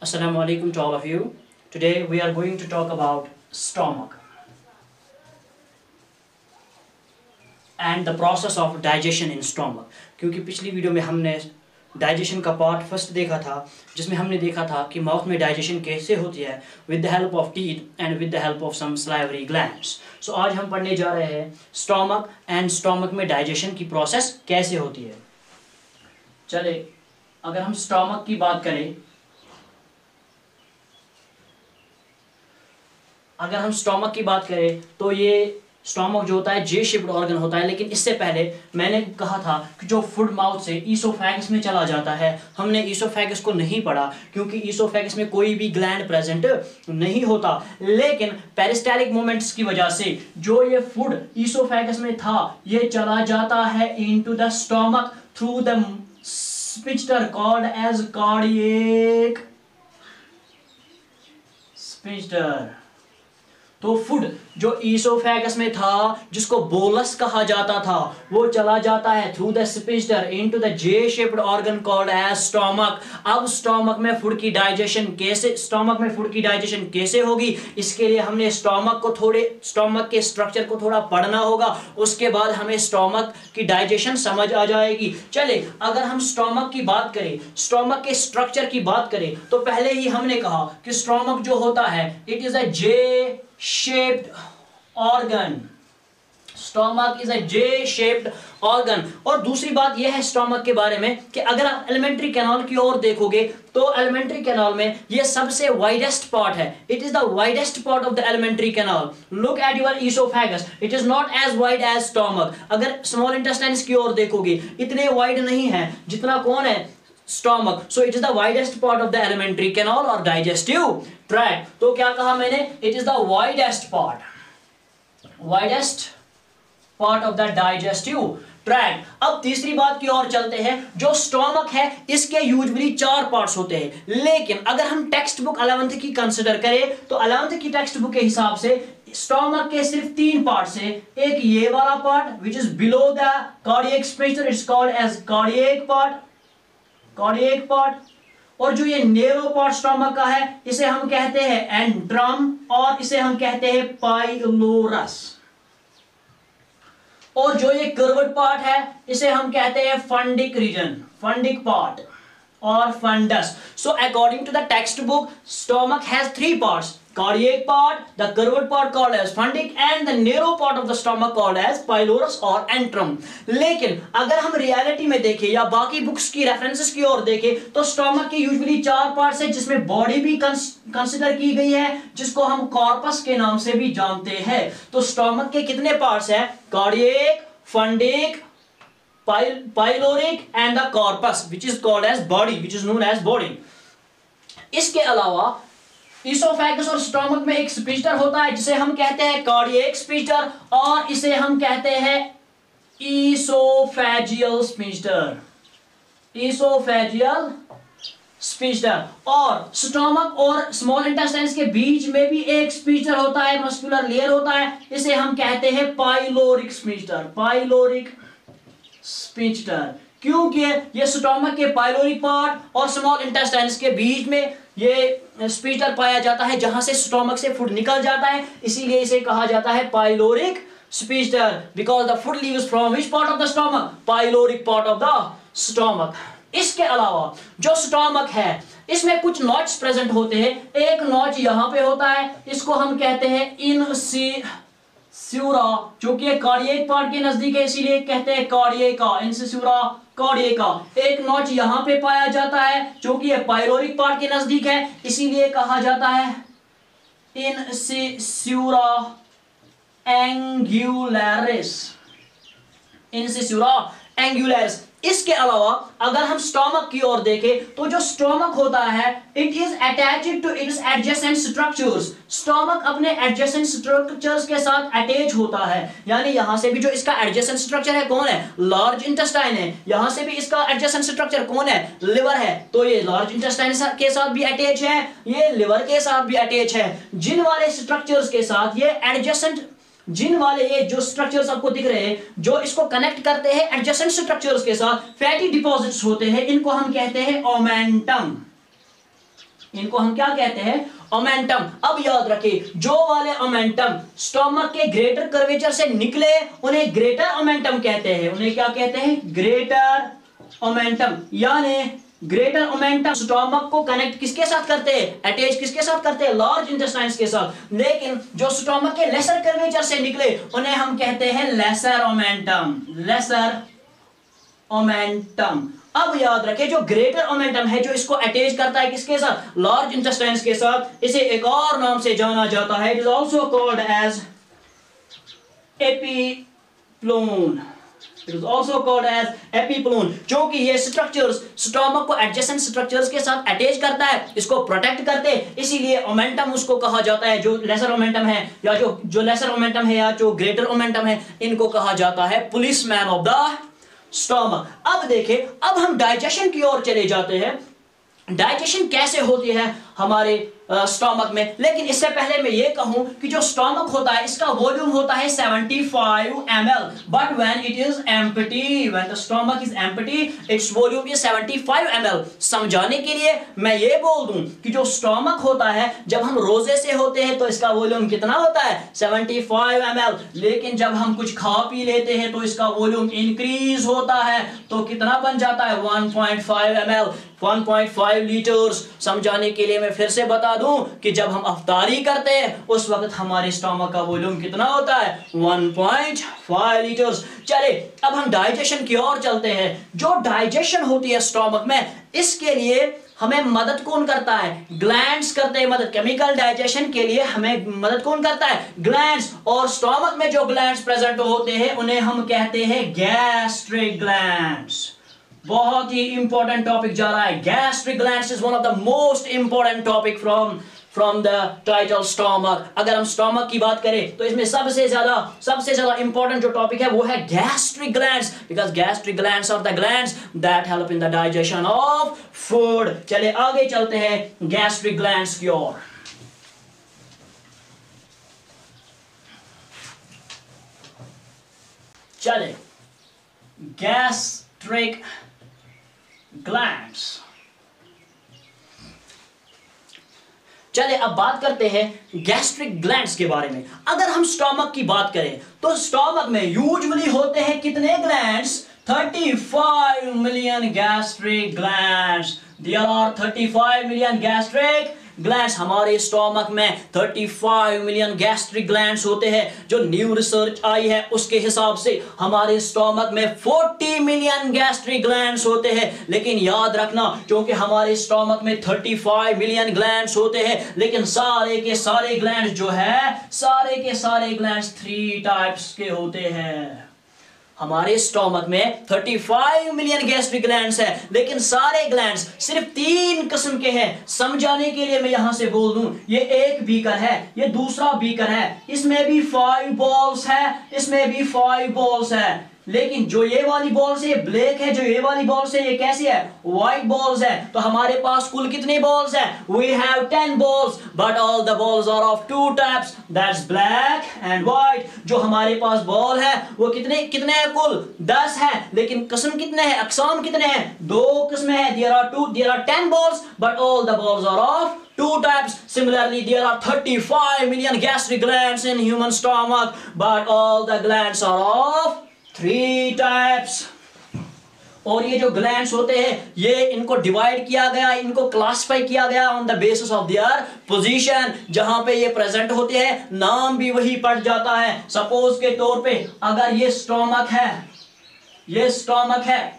Assalamu alaikum to all of you. Today we are going to talk about stomach and the process of digestion in stomach. क्योंकि पिछली video में हमने digestion का part first देखा था, जिसमें हमने देखा था कि माउथ में डाइजेशन कैसे होती है with the help of teeth and with the help of some salivary glands. So आज हम पढ़ने जा रहे हैं स्टोमक एंड स्टोमक में डाइजेशन की प्रोसेस कैसे होती है. चले, अगर हम स्टोमक की बात करें, तो ये स्टोमक जो होता है जे शेप्ड ऑर्गन होता है. लेकिन इससे पहले मैंने कहा था कि जो फूड माउथ से ईसोफेगस में चला जाता है, हमने ईसोफेगस को नहीं पढ़ा क्योंकि ईसोफेगस में कोई भी ग्लैंड प्रेजेंट नहीं होता. लेकिन पेरिस्टालिक मूवमेंट्स की वजह से जो ये फूड ईसोफेगस में था, ये चला जाता है into the stomach through the sphincter called as cardiac sphincter. तो फूड जो ईसोफेगस में था, जिसको बोलस कहा जाता था, वो चला जाता है through the sphincter into the J shaped organ called as stomach. अब स्टोमक में फूड की डाइजेशन कैसे होगी, इसके लिए हमने स्टोमक के स्ट्रक्चर को थोड़ा पढ़ना होगा. उसके बाद हमें स्टोमक की डाइजेशन समझ आ जाएगी. चले, अगर हम स्टोमक की बात करें, स्टोमक के स्ट्रक्चर की बात करें, तो पहले ही हमने कहा कि स्टोमक जो होता है, it is a J shaped organ. Stomach is a J-shaped organ. और दूसरी बात यह है स्टोमक के बारे में कि अगर आप एलिमेंट्री कैनाल की ओर देखोगे, तो एलिमेंट्री कैनाल में यह सबसे वाइडेस्ट पार्ट है. It is the widest part of the alimentary canal. Look at your oesophagus, it is not as wide as stomach. अगर स्मॉल इंटेस्टाइन्स की ओर देखोगे, इतने वाइड नहीं है जितना कौन है, stomach. So it is the widest part of the alimentary canal और डाइजेस्टिव ट्रैक्ट. तो क्या कहा मैंने, it is the widest part of the digestive tract. अब तीसरी बात की ओर चलते हैं. जो स्टोमक है, इसके यूजुअली 4 पार्ट्स होते हैं. लेकिन अगर हम टेक्स्ट बुक 11th की कंसिडर करें, तो 11th की टेक्स्ट बुक के हिसाब से स्टोमक के सिर्फ 3 पार्ट्स हैं. एक ये वाला part which is below the cardiac sphincter, it's called as cardiac part. और जो ये नेरो पार्ट स्टोमक का है, इसे हम कहते हैं एंट्रम और इसे हम कहते हैं पाइलोरस. और जो ये कर्व्ड पार्ट है, इसे हम कहते हैं फंडिक रीजन, फंडिक पार्ट और fundus. So according to the textbook, stomach has 3 parts: cardiac part, the curved part called as fundic, and the narrow part of the stomach called as pylorus और antrum. लेकिन अगर हम reality में देखें या बाकी books की references की ओर देखें, तो स्टोमक के यूजुअली 4 पार्ट्स हैं, जिसमें बॉडी भी कंसीडर की गई है, जिसको हम कॉर्पस के नाम से भी जानते हैं. तो स्टोमक के कितने पार्ट्स हैं? Cardiac, fundic, pyloric and the corpus which is called as body, which is known as body. इसके अलावा ईसोफेगस और स्टोमक में एक स्पिंक्टर होता है, जिसे हम कहते हैं कार्डियक स्पिंक्टर, और इसे हम कहते हैं ईसोफेजियल स्पिंक्टर. और स्टोमक और स्मॉल इंटेस्टाइन्स के बीच में भी एक स्पिंक्टर होता है, मस्कुलर लेयर होता है, इसे हम कहते हैं पाइलोरिक स्पिंक्टर. क्योंकि ये स्टोमक के पाइलोरिक पार्ट और स्मॉल इंटेस्टाइन्स के बीच में ये स्पिंक्टर पाया जाता है, जहां से स्टोमक से फूड निकल जाता है. इसीलिए इसे कहा जाता है pyloric sphincter, because the food leaves from which part of the stomach? Pyloric part of the stomach. इसके अलावा जो स्टोमक है, इसमें कुछ नॉच प्रेजेंट होते हैं. एक नॉच यहां पे होता है, इसको हम कहते हैं इंसिस्यूरा, जो कि कार्डियक पार्ट के नजदीक है, इसीलिए कहते हैं कार्डियका, इंसिस्यूरा कार्डियका. एक नॉच यहां पे पाया जाता है, जो कि पाइलोरिक पार्ट के नजदीक है, इसीलिए कहा जाता है इंसिस्यूरा एंगुलरिस. इसके अलावा अगर हम स्टोमक की ओर देखें, तो जो स्टोमक होता है, it is attached to its adjacent structures. Stomach अपने एडजेसेंट स्ट्रक्चर्स के साथ अटैच होता है. यानी यहां से भी जो इसका एडजेसेंट स्ट्रक्चर है, कौन है? लार्ज इंटेस्टाइन है. यहां से भी इसका एडजेसेंट स्ट्रक्चर कौन है? लिवर है. तो ये लार्ज इंटेस्टाइन के साथ भी अटैच है, ये लिवर के साथ भी अटैच है. जिन वाले स्ट्रक्चर्स के साथ ये एडजेसेंट जिन वाले ये जो स्ट्रक्चर्स आपको दिख रहे हैं, जो इसको कनेक्ट करते हैं एडजेसेंट स्ट्रक्चर्स के साथ, फैटी डिपॉजिट्स होते हैं, इनको हम कहते हैं ओमेंटम. इनको हम क्या कहते हैं, ओमेंटम। अब याद रखिए, जो वाले ओमेंटम स्टोमक के ग्रेटर कर्वेचर से निकले उन्हें ग्रेटर ओमेंटम कहते हैं। उन्हें क्या कहते हैं, ग्रेटर ओमेंटम। यानी ग्रेटर ओमेंटम स्टोमक को कनेक्ट किसके साथ करते हैं, अटैच किसके साथ करते हैं, लार्ज इंटेस्टाइन्स के साथ। लेकिन जो स्टोमक के लेसर कर्वेचर से निकले उन्हें हम कहते हैं लेसर ओमेंटम, लेसर ओमेंटम। अब याद रखें, जो ग्रेटर ओमेंटम है जो इसको अटैच करता है किसके साथ, लार्ज इंटेस्टाइन्स के साथ, इसे एक और नाम से जाना जाता है, it is also called as epiploon. It is also called as epiploon. क्योंकि ये स्ट्रक्चर्स स्टोमक को एडजेसेंट स्ट्रक्चर्स के साथ अटैच करता है, इसको प्रोटेक्ट करते हैं, इसीलिए ओमेंटम उसको कहा जाता है। जो लेसर ओमेंटम है या जो लेसर ओमेंटम है या जो ग्रेटर ओमेंटम है, इनको कहा जाता है पुलिसमैन ऑफ द स्टोमक। अब देखें, अब हम डाइजेशन की ओर चले जाते हैं। डाइजेशन कैसे होती है हमारे स्टोमक में। लेकिन इससे पहले मैं ये कहूं कि जो स्टोमक होता है इसका वॉल्यूम होता है 75 ml, but when it is empty, when the stomach is empty, its volume is 75 ml। समझाने के लिए मैं ये बोल दूं कि जो स्टोमक होता है जब हम रोजे से होते हैं तो इसका वॉल्यूम कितना होता है, 75 ml। लेकिन जब हम कुछ खा पी लेते हैं तो इसका वॉल्यूम इंक्रीज होता है, तो कितना बन जाता है, 1.5 ml, 1.5 लीटर्स। समझाने के लिए मैं फिर से बता दूं कि जब हम अफ्तारी करते हैं उस वक्त हमारे स्टोमक का वॉल्यूम कितना होता है, 1.5 लीटर्स। चले अब हम डाइजेशन की ओर चलते हैं। जो डाइजेशन होती है स्टोमक में, इसके लिए हमें मदद कौन करता है, ग्लैंड्स करते हैं मदद। केमिकल डाइजेशन के लिए हमें मदद कौन करता है, ग्लैंड्स। और स्टोमक में जो ग्लैंड्स प्रेजेंट होते हैं उन्हें हम कहते हैं गैस्ट्रिक ग्लैंड्स। बहुत ही इंपॉर्टेंट टॉपिक जा रहा है। Gastric glands is one of the most important topic from the title stomach. अगर हम स्टोमक की बात करें तो इसमें सबसे ज्यादा इंपॉर्टेंट जो टॉपिक है वो है gastric glands, because gastric glands are the glands that help in the digestion of food. चले आगे चलते हैं गैस्ट्रिक ग्लैंड्स की ओर। चले गैस्ट्रिक ग्लैंड्स। चलिए अब बात करते हैं गैस्ट्रिक ग्लैंड्स के बारे में। अगर हम स्टोमक की बात करें तो स्टोमक में यूजुअली होते हैं कितने glands, 35 million gastric glands. There are 35 million gastric glands. हमारे स्टोमक में 35 मिलियन गैस्ट्रिक ग्लैंड्स होते हैं। जो न्यू रिसर्च आई है उसके हिसाब से हमारे स्टोमक में 40 मिलियन गैस्ट्रिक ग्लैंड्स होते हैं। लेकिन याद रखना, क्योंकि हमारे स्टोमक में 35 मिलियन ग्लैंड्स होते हैं, लेकिन सारे के सारे ग्लैंड्स जो है, सारे के सारे ग्लैंड्स 3 टाइप्स के होते हैं। हमारे स्टोमक में 35 मिलियन गैस्ट्रिक ग्लैंड्स है, लेकिन सारे ग्लैंड्स सिर्फ 3 किस्म के हैं। समझाने के लिए मैं यहां से बोल दूं, ये एक बीकर है, ये दूसरा बीकर है, इसमें भी 5 बॉल्स है, इसमें भी 5 बॉल्स है। लेकिन जो ये वाली बॉल्स है ब्लैक है, जो ये वाली बॉल्स है ये कैसी है, व्हाइट बॉल्स है। तो हमारे पास कुल कितनी बॉल्स है, we have 10 balls, but all the balls are of 2 types, that's black and white. जो हमारे पास बॉल है वो कितने है, कुल 10 है, लेकिन किस्म कितने हैं, अक़साम कितने हैं, 2 किस्में हैं। There are 10 balls, but all the balls are of 2 types. Similarly, there are 35 million gastric glands in human stomach, but all the glands are of 3 types. और ये जो ग्लैंड्स होते हैं ये इनको डिवाइड किया गया, इनको क्लासिफाई किया गया on the basis of their position. जहां पे ये प्रेजेंट होते हैं नाम भी वही पड़ जाता है। सपोज के तौर पे अगर ये स्टोमक है, ये स्टोमक है,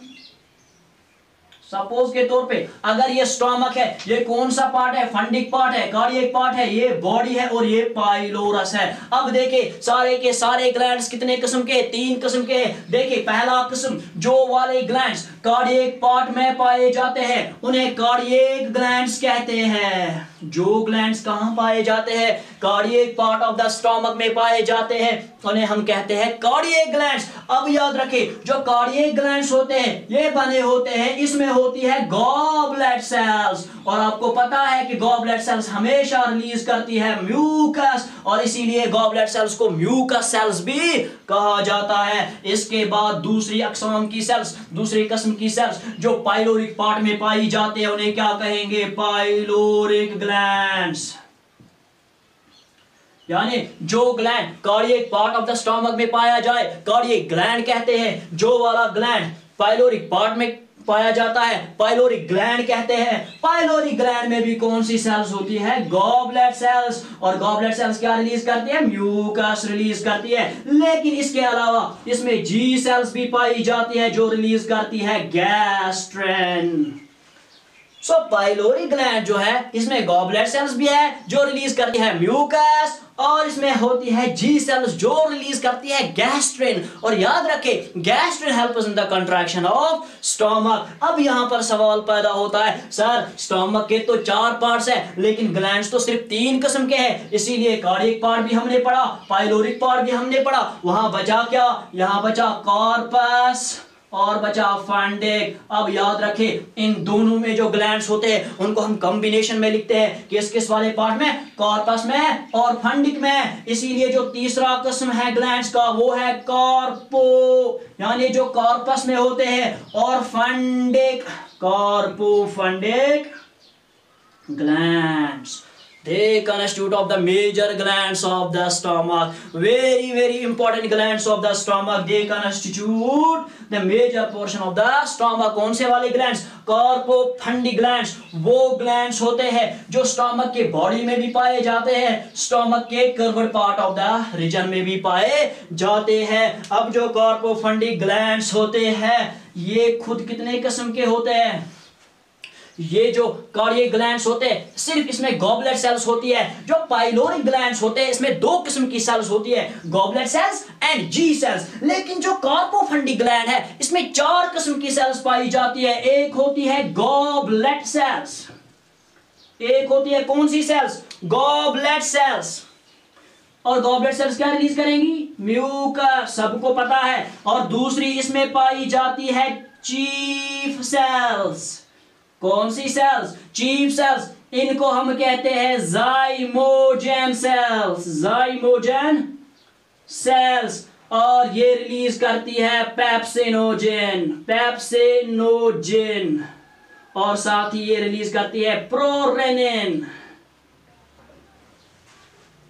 सपोज के तौर पे अगर ये स्टोमक है, ये कौन सा पार्ट है, फंडिक पार्ट है, कार्डियक पार्ट है, ये बॉडी है और ये पाइलोरस है। अब देखिए सारे के सारे ग्लैंड्स कितने किस्म के, 3 किस्म के हैं। देखिए पहला किस्म, जो वाले ग्लैंड्स कार्डियक पार्ट में पाए जाते हैं उन्हें कार्डियक ग्लैंड्स कहते हैं। जो ग्लैंड्स कहां पाए जाते हैं, cardiac part of the stomach में पाए जाते हैं, उन्हें हम कहते हैं कार्डियक ग्लैंड्स। अब याद रखें, जो कार्डियक ग्लैंड्स होते हैं ये बने होते हैं, इसमें होती है गॉबलेट सेल्स, और आपको पता है कि गॉबलेट सेल्स हमेशा रिलीज करती है म्यूकस, और इसीलिए गॉबलेट सेल्स को म्यूकस सेल्स भी कहा जाता है। इसके बाद दूसरी अक़साम की सेल्स, दूसरी किस्म की सेल्स जो पाइलोरिक पार्ट में पाई जाती है उन्हें क्या कहेंगे? Pyloric glands. यानी जो gland cardiac part of the stomach में पाया जाए कार्डियक ग्लैंड कहते हैं, जो वाला ग्लैंड पाइलोरिक पार्ट में पाया जाता है पाइलोरिक ग्लैंड कहते हैं। पाइलोरिक ग्लैंड में भी कौन सी सेल्स होती है? गॉबलेट सेल्स, और गॉबलेट सेल्स क्या रिलीज करती है? म्यूकस रिलीज करती है। लेकिन इसके अलावा इसमें जी सेल्स भी पाई जाती है जो रिलीज करती है गैस्ट्रिन। सो पाइलोरिक ग्लैंड जो है इसमें गॉबलेट सेल्स भी है जो रिलीज करती है म्यूकस, और इसमें होती है जी सेल्स जो रिलीज करती है गैस्ट्रिन। और याद रखें gastrin helps in the contraction of stomach. अब यहां पर सवाल पैदा होता है, सर स्टमक के तो 4 पार्ट्स हैं लेकिन ग्लैंड्स तो सिर्फ 3 किस्म के हैं, इसीलिए कार्डियक पार्ट भी हमने पढ़ा, पाइलोरिक पार्ट भी हमने पढ़ा, वहां बचा क्या? यहां बचा कॉर्पस और बचा फंडिक। अब याद रखें इन दोनों में जो ग्लैंड्स होते हैं उनको हम कॉम्बिनेशन में लिखते हैं, किस किस वाले पार्ट में? कॉर्पस में और फंडिक में। इसीलिए जो तीसरा किस्म है ग्लैंड्स का वो है कॉर्पो, यानी जो कॉर्पस में होते हैं, और fundic, corpofundic glands. They constitute of the major glands of the stomach. Very important glands of the stomach. They constitute the major portion of the stomach. कौन से वाले glands? Corpophagy glands. वो glands होते हैं जो stomach के body में भी पाए जाते हैं, stomach के curved part of the region में भी पाए जाते हैं। अब जो corpophagy glands होते हैं ये खुद कितने किस्म के होते हैं? ये जो कार्डियक ग्लैंड्स होते हैं सिर्फ इसमें गॉबलेट सेल्स होती है। जो पाइलोरिक ग्लैंड्स होते हैं इसमें 2 किस्म की सेल्स होती है, goblet cells and G cells. लेकिन जो कार्पोफंडी ग्लैंड है इसमें 4 किस्म की सेल्स पाई जाती है। एक होती है गॉबलेट सेल्स, एक होती है कौन सी सेल्स? Goblet sales. और गॉबलेट सेल्स क्या रिलीज करेंगी? म्यूकस, सबको पता है। और दूसरी इसमें पाई जाती है चीफ सेल्स। कौन सी सेल्स? Chief cells. इनको हम कहते हैं जाइमोजेन सेल्स, जाइमोजेन सेल्स। और ये रिलीज करती है पेप्सिनोजेन, पेप्सिनोजेन, और साथ ही ये रिलीज करती है प्रोरेनिन।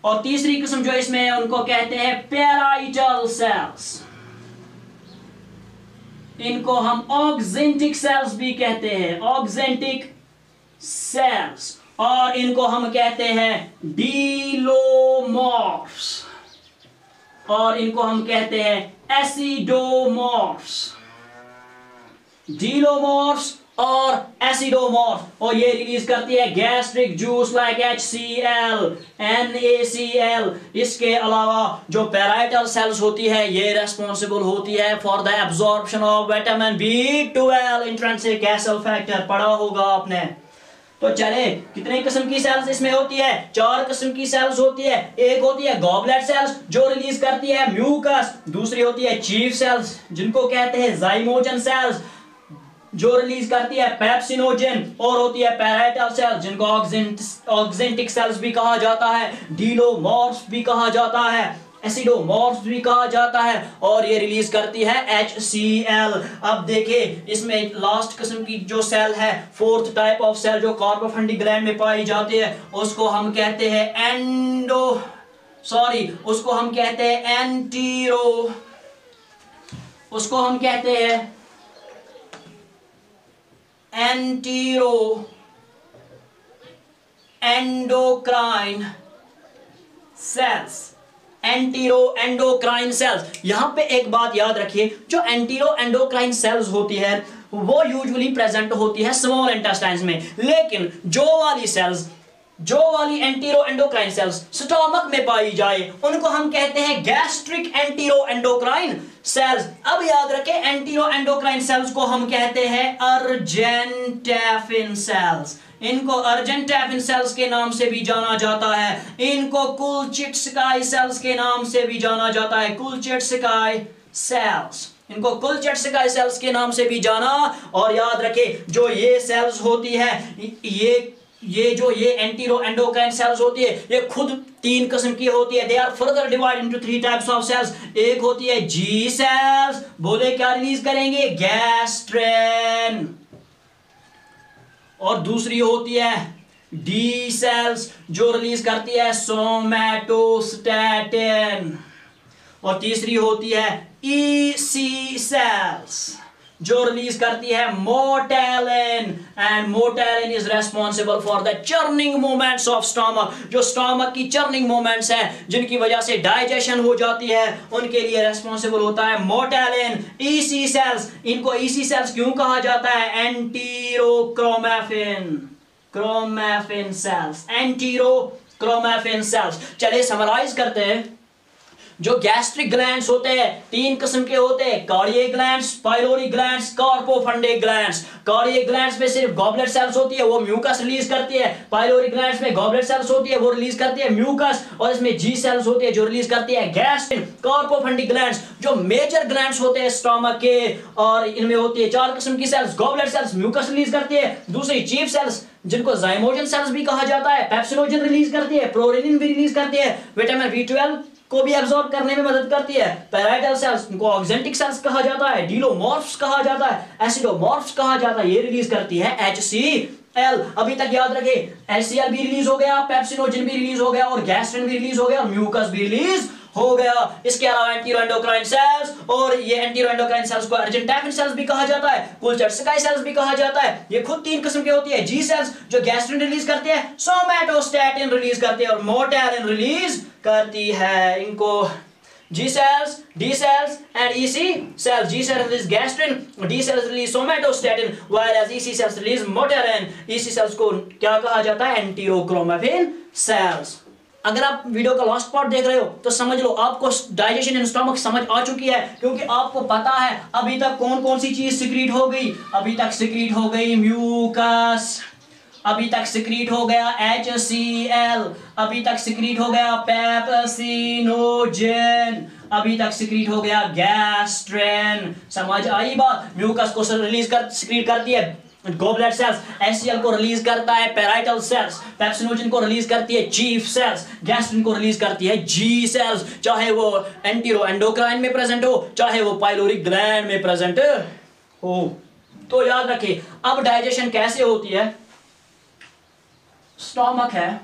और तीसरी किस्म जो इसमें है उनको कहते हैं पैराइटल सेल्स। इनको हम ऑक्जेंटिक सेल्स भी कहते हैं, ऑक्जेंटिक सेल्स। और इनको हम कहते हैं डीलोमॉर्फ्स, और इनको हम कहते हैं एसिडोमॉर्फ्स। डीलोमॉर्फ्स और एसिडोमॉर्फ। और ये रिलीज करती है gastric juice like HCl, NaCl। इसके अलावा जो पैराइटल सेल्स होती है ये रेस्पॉन्सिबल होती है for the absorption of vitamin B12 intrinsic castle factor, पढ़ा होगा आपने। तो चले कितने किस्म की सेल्स इसमें होती है? 4 किस्म की सेल्स होती है। एक होती है गॉबलेट सेल्स जो रिलीज करती है म्यूकस, दूसरी होती है चीफ सेल्स जिनको कहते हैं जाइमोजेन सेल्स जो रिलीज करती है पेप्सिनोजेन, और होती है पैराइटल सेल्स जिनको ऑक्जेंटिक सेल्स भी कहा जाता है, डीलोमॉर्फ्स भी कहा जाता है, एसिडोमॉर्फ्स भी कहा जाता है, और ये रिलीज करती है HCl। अब देखिए इसमें लास्ट किस्म की जो सेल है, 4th टाइप ऑफ सेल जो कार्पोफंडी ग्लैंड में पाई जाती है उसको हम कहते हैं उसको हम कहते हैं एंटीरो, उसको हम कहते हैं antero endocrine cells, antero endocrine cells. यहां पे एक बात याद रखिए, जो एंटीरो एंडोक्राइन सेल्स होती है वो यूजुअली प्रेजेंट होती है स्मॉल इंटेस्टाइन्स में, लेकिन जो वाली एंटीरो एंडोक्राइन सेल्स स्टमक में पाई जाए उनको हम कहते हैं गैस्ट्रिक एंटीरो एंडोक्राइन सेल्स। अब याद रखें एंटीरो एंडोक्राइन सेल्स को हम कहते हैं अर्जेंटेफिन सेल्स। इनको अर्जेंटेफिन सेल्स के नाम से भी जाना जाता है। इनको कुलचिटस्काई सेल्स के नाम से भी जाना जाता है, कुलचिटस्काई सेल्स। इनको कुलचटसिकाई सेल्स के नाम से भी जाना। और याद रखे जो ये सेल्स होती है, ये एंटीरो एंडोक्राइन सेल्स होती है, ये खुद 3 किस्म की होती है। They are further divide into 3 types of cells. एक होती है जी सेल्स, बोले क्या रिलीज करेंगे, गैस्ट्रिन। और दूसरी होती है डी सेल्स जो रिलीज करती है सोमैटोस्टैटिन। और तीसरी होती है ईसी सेल्स जो रिलीज करती है motilin. And motilin is responsible for the churning movements of stomach. जो स्टमक की चर्निंग मूवमेंट्स है जिनकी वजह से डाइजेशन हो जाती है, उनके लिए रेस्पॉन्सिबल होता है मोटेलिन। ईसी सेल्स, इनको ईसी सेल्स क्यों कहा जाता है, एंटीरोक्रोमैफिन, क्रोमैफिन सेल्स, एंटीरोक्रोमैफिन सेल्स। चलिए समराइज करते हैं। जो गैस्ट्रिक ग्लैंड्स होते हैं 3 किस्म के होते हैं, cardiac glands, pyloric glands, corpofundic glands. Cardiac glands में सिर्फ गॉबलेट सेल्स होती है, वो म्यूकस रिलीज करती है। पाइलोरी ग्लैंड्स में गॉबलेट सेल्स होती है, वो रिलीज करती है म्यूकस। और इसमें जी सेल्स होती है जो रिलीज करती है गैस्ट्रिन। कार्पोफंडिक ग्लैंड्स जो मेजर ग्लैंड्स होते हैं स्टमक के, और इनमें होती है 4 किस्म की cells. Goblet cells mucus release करती है, दूसरी चीफ सेल्स जिनको जाइमोजन सेल्स भी कहा जाता है, पेप्सिनोजन रिलीज करती है, प्रोरेनिन भी रिलीज करती है, विटामिन B12 को भी एब्सॉर्ब करने में मदद करती है। पैराइटल सेल्स, इनको ऑक्जेंटिक सेल्स कहा जाता है, डीलोमॉर्फ्स कहा जाता है, एसिडोमॉर्फ्स कहा जाता है, ये रिलीज करती है HCl। अभी तक याद रखे, HCl भी रिलीज हो गया, पेप्सिनोजन भी रिलीज हो गया, और गैस्ट्रिन भी रिलीज हो गया, और म्यूकस भी रिलीज हो गया। इसके अलावा एंटीरोएंडोक्राइन सेल्स, और ये एंटीरोएंडोक्राइन सेल्स को अर्जेंटाइफिन सेल्स भी कहा जाता है, कुलचटसिकाई सेल्स भी कहा जाता है। ये खुद 3 किस्म की होती है, जी सेल्स जो गैस्ट्रिन रिलीज करते हैं, सोमैटोस्टैटिन रिलीज करते हैं, और मोटेलिन रिलीज करती है। इनको G cells, D cells and EC cells. G cells release gastrin, D cells release somatostatin, whereas EC cells release motilin. EC cells को क्या कहा जाता है, एंटीरोक्रोमैफिन सेल्स। अगर आप वीडियो का लास्ट पार्ट देख रहे हो तो समझ लो आपको डाइजेशन इन स्टमक समझ आ चुकी है, क्योंकि आपको पता है अभी तक कौन कौन सी चीज सिक्रीट हो गई। अभी तक सिक्रीट हो गई म्यूकस, अभी तक सिक्रीट हो गया HCl, अभी तक सिक्रीट हो गया पेप्सिनोजन, अभी तक सिक्रीट हो गया गैस्ट्रिन। समझ आई बात। म्यूकस को सिक्रीट करती है गॉबलेट सेल्स, HCl को रिलीज करता है पैराइटल सेल्स, पेप्सिनोजन को रिलीज करती है चीफ सेल्स, गैस्ट्रिन को रिलीज करती है जी सेल्स, चाहे वो एंटीरो एंडोक्राइन में प्रेजेंट हो, चाहे वो पाइलोरिक ग्लैंड में प्रेजेंट हो। तो याद रखिए, अब डाइजेशन कैसे होती है। स्टमक है,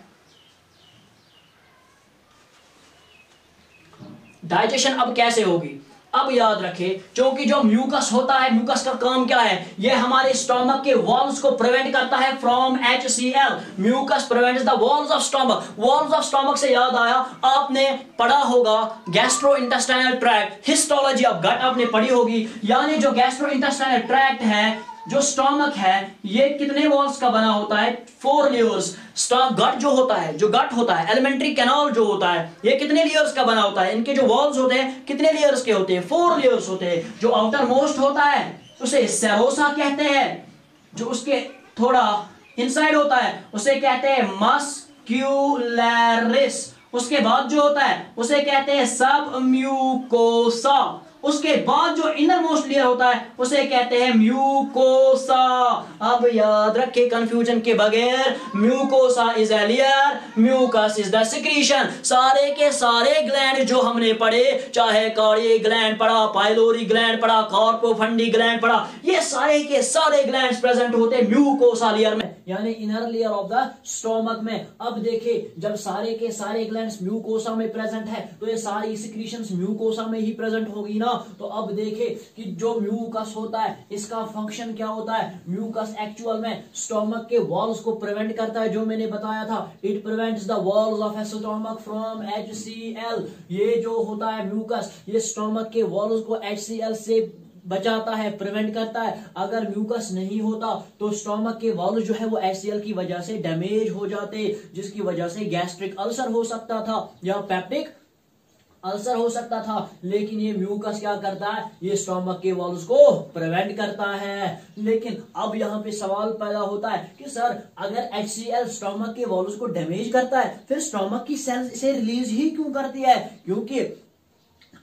डाइजेशन अब कैसे होगी। अब याद रखें, क्योंकि जो म्यूकस होता है, म्यूकस का काम क्या है, ये हमारे स्टमक के वॉल्स को प्रिवेंट करता है from HCl। Mucus prevents the walls of stomach. Walls of stomach से याद आया, आपने पढ़ा होगा gastrointestinal tract, histology of gut आपने पढ़ी होगी। यानी जो गैस्ट्रोइंटेस्टाइनल ट्रैक्ट है, जो स्टमक है, ये कितने वॉल्स का बना होता है, 4 लेयर्स। गट जो होता है, जो गट होता है, एलिमेंट्री कैनाल जो होता है, ये कितने लेयर्स का बना होता है। इनके जो वॉल्स होते हैं कितने लेयर्स के होते हैं, 4 लेयर्स होते हैं। जो आउटर मोस्ट होता है उसे सेरोसा कहते हैं, जो उसके थोड़ा इनसाइड होता है उसे कहते हैं मस्क्यूलरिस। उसके बाद जो होता है उसे कहते हैं सब म्यूकोसा। उसके बाद जो इनर मोस्ट लेयर होता है उसे कहते हैं म्यूकोसा। अब याद रखें कंफ्यूजन के बगैर, mucosa is a layer, mucus is the secretion. सारे के सारे ग्लैंड जो हमने पढ़े, चाहे कार्डियक ग्लैंड पढ़ा, पाइलोरी ग्लैंड पढ़ा, कार्पोफंडी ग्लैंड पढ़ा, ये सारे के सारे ग्लैंड्स प्रेजेंट होते हैं म्यूकोसा लेयर में, यानी inner layer of the stomach में। अब देखिए, जब सारे के सारे ग्लैंड्स म्यूकोसा में प्रेजेंट है तो ये सारी सिक्रीशंस म्यूकोसा में ही प्रेजेंट होगी ना। तो अब देखे कि जो म्यूकस होता है इसका फंक्शन क्या होता है। म्यूकस एक्चुअल में स्टोमक के वॉल्स को प्रिवेंट करता है, जो मैंने बताया था, it prevents the walls of stomach from HCl। ये जो होता है म्यूकस, ये स्टोमक के वॉल्स को HCl से बचाता है, प्रिवेंट करता है। अगर म्यूकस नहीं होता तो स्टोमक के वॉल्स जो है वो HCl की वजह से डैमेज हो जाते, जिसकी वजह से गैस्ट्रिक अल्सर हो सकता था या पेप्टिक अल्सर हो सकता था। लेकिन ये म्यूकस क्या करता है, ये स्टोमक के वॉल्स को प्रिवेंट करता है। लेकिन अब यहाँ पे सवाल पैदा होता है कि सर अगर HCl स्टोमक के वॉल्स को डैमेज करता है, फिर स्टोमक की सेल्स इसे रिलीज ही क्यों करती है। क्योंकि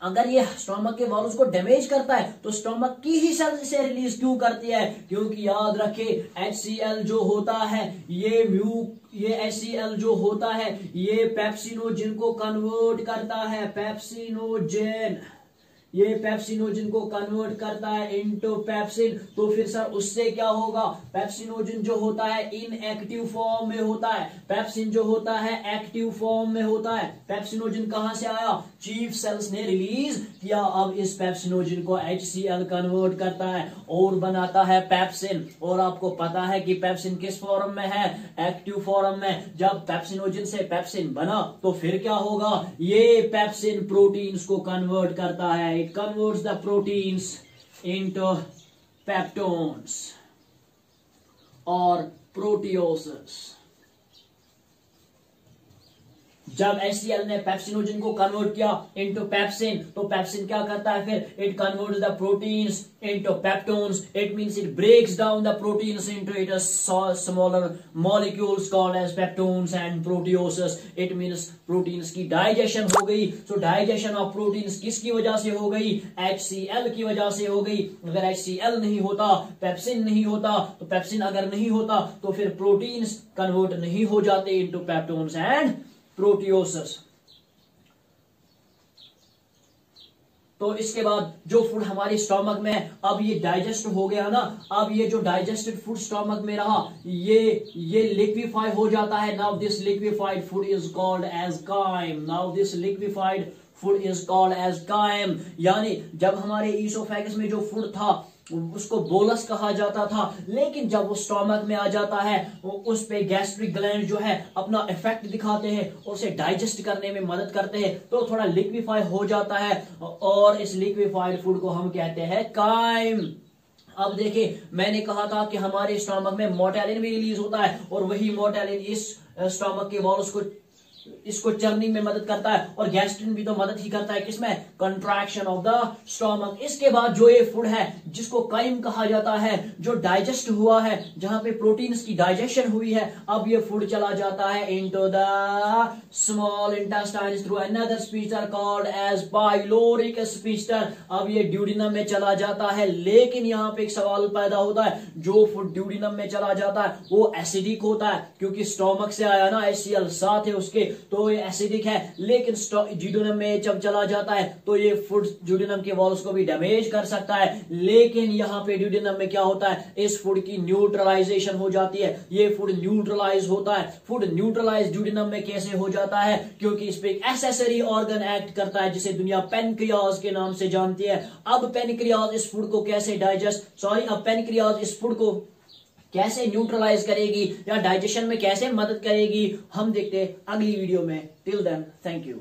अगर ये स्टोमक के वॉल्स को डैमेज करता है तो स्टोमक की ही सेल से रिलीज क्यों करती है? क्योंकि याद रखे HCl जो होता है ये HCl जो होता है ये पेप्सिनोजन को कन्वर्ट करता है, ये पेप्सिनोजन को कन्वर्ट करता है इनटू पेप्सिन। तो फिर सर उससे क्या होगा? पेप्सिनोजन जो होता है इनएक्टिव फॉर्म में होता है, पेप्सिन जो होता है एक्टिव फॉर्म में होता है। पेप्सिनोजन कहां से आया? चीफ सेल्स ने रिलीज किया। अब इस पेप्सिनोजन को HCl कन्वर्ट करता है और बनाता है पेप्सिन। और आपको पता है कि पेप्सिन किस फॉर्म में है? एक्टिव फॉर्म में। जब पेप्सिनोजन से पेप्सिन बना तो फिर क्या होगा? ये पेप्सिन प्रोटीन्स को कन्वर्ट करता है। It converts the proteins into peptones or proteoses. जब HCl ने पेप्सिनोजन को कन्वर्ट किया इनटू पेप्सिन तो पेप्सिन क्या करता है फिर? It converts the proteins into peptones. It means it breaks down the proteins into it smaller molecules called as peptones and proteoses. It means proteins की digestion हो गई। सो डाइजेशन ऑफ प्रोटीन्स किसकी वजह से हो गई? HCl की वजह से हो गई। अगर HCl नहीं होता, पेप्सिन नहीं होता, तो पेप्सिन अगर नहीं होता तो फिर प्रोटीन्स कन्वर्ट नहीं हो जाते इनटू पेप्टोन्स एंड प्रोटियोसेस। तो इसके बाद जो फूड हमारे स्टोमक में अब ये डाइजेस्ट हो गया ना, अब ये जो डाइजेस्टेड फूड स्टोमक में रहा ये लिक्विफाई हो जाता है। Now this liquefied food is called as chyme. Now this liquefied food is called as chyme. यानी जब हमारे ईसोफेगस में जो फूड था उसको बोलस कहा जाता था, लेकिन जब वो स्टोमक में आ जाता है उस पे गैस्ट्रिक ग्लैंड जो है अपना इफेक्ट दिखाते हैं और उसे डाइजेस्ट करने में मदद करते हैं, तो थोड़ा लिक्विफाई हो जाता है और इस लिक्विफाइड फूड को हम कहते हैं काइम। अब देखिए मैंने कहा था कि हमारे स्टोमक में मोर्टेलिन भी रिलीज होता है और वही मोर्टेलिन इस स्टोमक के वॉल्स को इसको चर्निंग में मदद करता है और गैस्ट्रिन भी तो मदद ही करता है किसमें? Contraction of the stomach. इसके बाद जो ये फूड है जिसको काइम कहा जाता है, जो डाइजेस्ट हुआ है, जहां पे प्रोटीन्स की डाइजेशन हुई है, अब ये फूड चला जाता है into the small intestine through another sphincter called as pyloric sphincter. अब ये ड्यूडिनम में चला जाता है, लेकिन यहाँ पे एक सवाल पैदा होता है, जो फूड ड्यूडिनम में चला जाता है वो एसिडिक होता है क्योंकि स्टोमक से आया ना, HCl साथ है उसके, तो ये एसिडिक है। लेकिन ड्यूडिनम में जब चला जाता है तो ये फूड ड्यूडिनम के वॉल्स को भी डैमेज कर सकता है, लेकिन यहाँ पे ड्यूडिनम में क्या होता है? इस फूड की न्यूट्रलाइजेशन हो जाती है, ये फूड न्यूट्रलाइज होता है। फूड न्यूट्रलाइज ड्यूडिनम में कैसे हो जाता है? क्योंकि इस पे एक एसेसरी ऑर्गन एक्ट करता है जिसे दुनिया पेनक्रियाज के नाम से जानती है। अब पेनक्रियाज इस फूड को कैसे अब पेनक्रियाज इस फूड को कैसे न्यूट्रलाइज करेगी या डाइजेशन में कैसे मदद करेगी, हम देखते हैं अगली वीडियो में। Till then thank you.